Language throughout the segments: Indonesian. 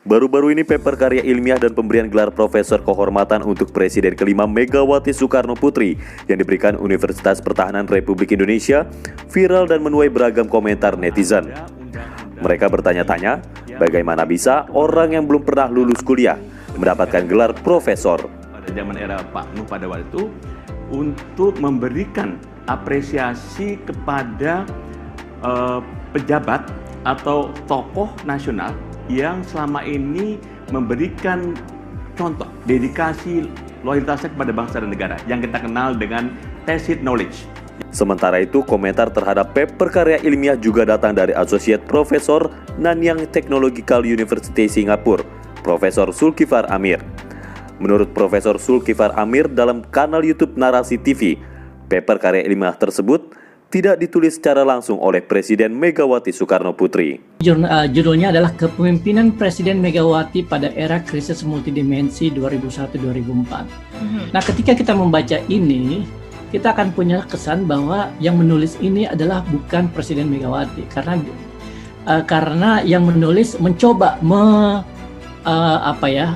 Baru-baru ini paper karya ilmiah dan pemberian gelar Profesor Kehormatan untuk Presiden kelima Megawati Soekarno Putri yang diberikan Universitas Pertahanan Republik Indonesia viral dan menuai beragam komentar netizen. Mereka bertanya-tanya, bagaimana bisa orang yang belum pernah lulus kuliah mendapatkan gelar profesor? Pada zaman era Pak Nuh pada waktu itu, untuk memberikan apresiasi kepada pejabat atau tokoh nasional yang selama ini memberikan contoh dedikasi loyalitasnya kepada bangsa dan negara yang kita kenal dengan tacit knowledge. Sementara itu, komentar terhadap paper karya ilmiah juga datang dari Associate Professor Nanyang Technological University Singapura, Profesor Zulkifar Amir. Menurut Profesor Zulkifar Amir dalam kanal YouTube Narasi TV, paper karya ilmiah tersebut tidak ditulis secara langsung oleh Presiden Megawati Soekarno Putri. Judulnya adalah Kepemimpinan Presiden Megawati pada Era Krisis Multidimensi 2001-2004. Nah, ketika kita membaca ini, kita akan punya kesan bahwa yang menulis ini adalah bukan Presiden Megawati, karena yang menulis mencoba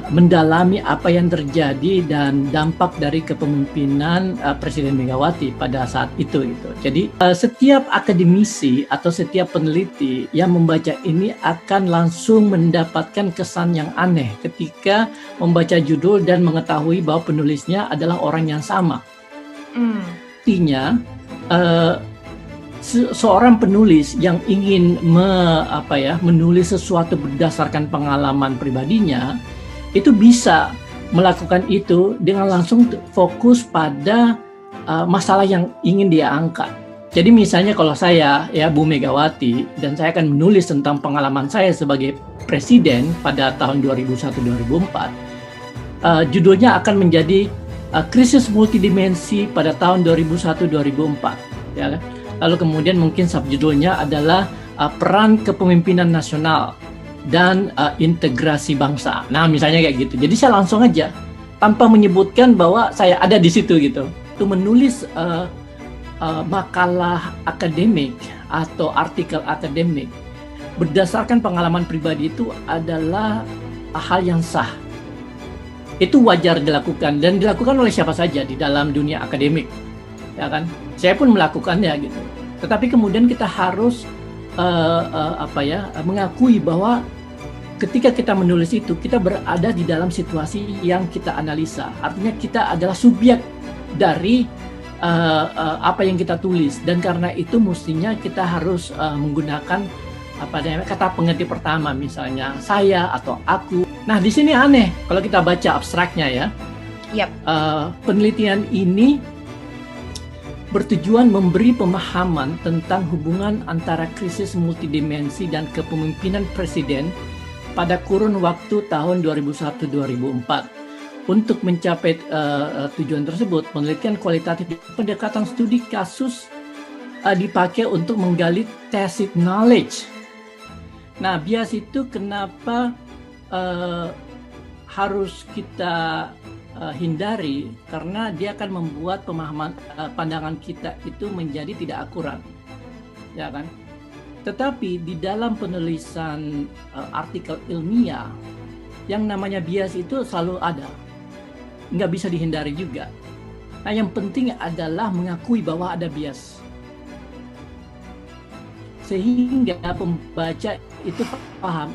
mendalami apa yang terjadi dan dampak dari kepemimpinan Presiden Megawati pada saat itu gitu. Jadi setiap akademisi atau setiap peneliti yang membaca ini akan langsung mendapatkan kesan yang aneh ketika membaca judul dan mengetahui bahwa penulisnya adalah orang yang sama. Artinya seorang penulis yang ingin menulis sesuatu berdasarkan pengalaman pribadinya itu bisa melakukan itu dengan langsung fokus pada masalah yang ingin dia angkat. Jadi misalnya kalau saya Bu Megawati dan saya akan menulis tentang pengalaman saya sebagai presiden pada tahun 2001-2004, judulnya akan menjadi krisis multidimensi pada tahun 2001-2004, ya kan? Lalu kemudian mungkin subjudulnya adalah peran kepemimpinan nasional dan integrasi bangsa. Nah, misalnya kayak gitu. Jadi saya langsung aja tanpa menyebutkan bahwa saya ada di situ gitu. Itu menulis makalah akademik atau artikel akademik berdasarkan pengalaman pribadi itu adalah hal yang sah. Itu wajar dilakukan dan dilakukan oleh siapa saja di dalam dunia akademik. Ya kan, saya pun melakukannya gitu. Tetapi kemudian kita harus mengakui bahwa ketika kita menulis itu kita berada di dalam situasi yang kita analisa. Artinya kita adalah subjek dari apa yang kita tulis dan karena itu mestinya kita harus menggunakan kata pengerti pertama, misalnya saya atau aku. Nah, di sini aneh kalau kita baca abstraknya ya. Yep. Penelitian ini bertujuan memberi pemahaman tentang hubungan antara krisis multidimensi dan kepemimpinan presiden pada kurun waktu tahun 2001-2004. Untuk mencapai tujuan tersebut, penelitian kualitatif pendekatan studi kasus dipakai untuk menggali tacit knowledge. Nah, bias itu kenapa harus kita hindari karena dia akan membuat pemahaman pandangan kita itu menjadi tidak akurat, ya kan? Tetapi di dalam penulisan artikel ilmiah yang namanya bias itu selalu ada, nggak bisa dihindari juga. Nah, yang penting adalah mengakui bahwa ada bias sehingga pembaca itu paham